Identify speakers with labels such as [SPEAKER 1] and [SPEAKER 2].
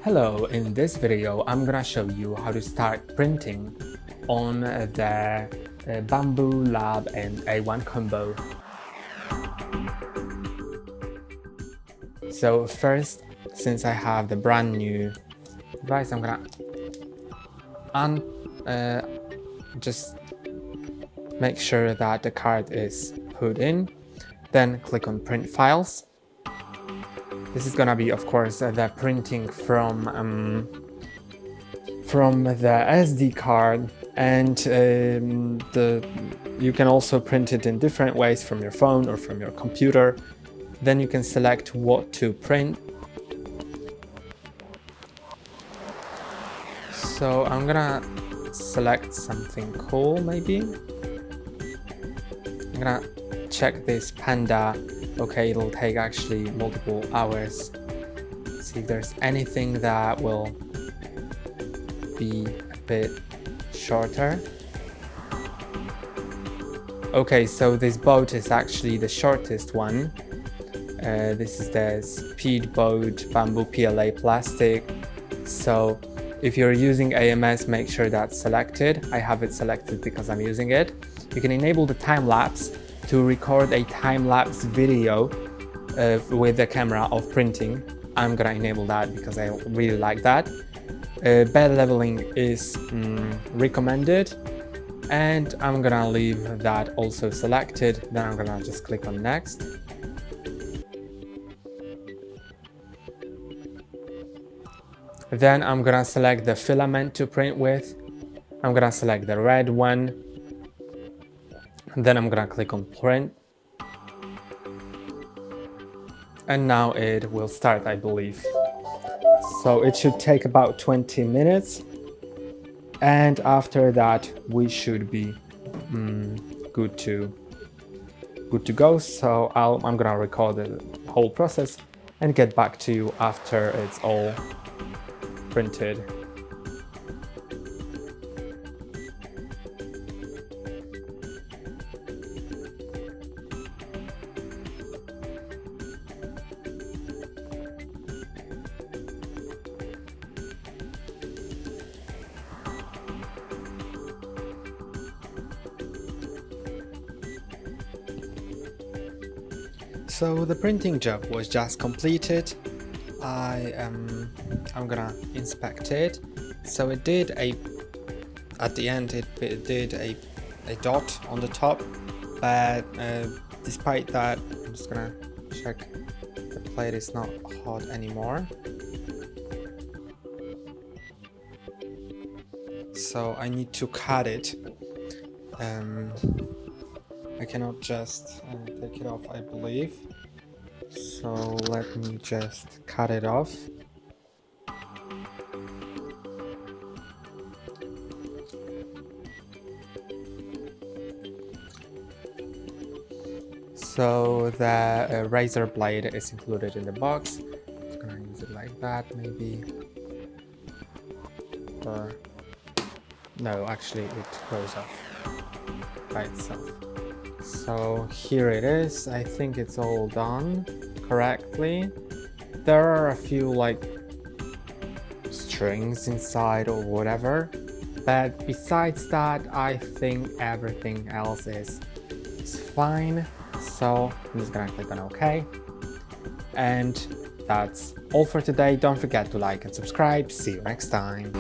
[SPEAKER 1] Hello, in this video I'm gonna show you how to start printing on the Bambu Lab A1 Combo. So first, since I have the brand new device, I'm gonna just make sure that the card is put in, then click on print files. This is gonna be, of course, the printing from the SD card, and you can also print it in different ways from your phone or from your computer. Then you can select what to print. So I'm gonna select something cool, maybe. I'm gonna check this panda. Okay, it'll take actually multiple hours. See if there's anything that will be a bit shorter. Okay, so this boat is actually the shortest one. This is the speed boat bamboo PLA plastic. So if you're using AMS, make sure that's selected. I have it selected because I'm using it. You can enable the time lapse to record a time-lapse video with the camera of printing. I'm gonna enable that because I really like that. Bed leveling is recommended, and I'm gonna leave that also selected. Then I'm gonna just click on next. Then I'm gonna select the filament to print with. I'm gonna select the red one. And then I'm gonna click on print. And now it will start, I believe. So it should take about 20 minutes. And after that, we should be good to go. So I'm gonna record the whole process and get back to you after it's all printed. So the printing job was just completed. I'm gonna inspect it. So it did at the end it did a dot on the top, but despite that, I'm just gonna check the plate is not hot anymore. So I need to cut it. I cannot just take it off, I believe. So let me just cut it off. So the razor blade is included in the box. I'm just gonna use it like that, maybe. Or no, actually it goes off by itself. So here it is. I think it's all done correctly. There are a few like strings inside or whatever, but besides that, I think everything else is fine. So I'm just gonna click on OK. And that's all for today. Don't forget to like and subscribe. See you next time.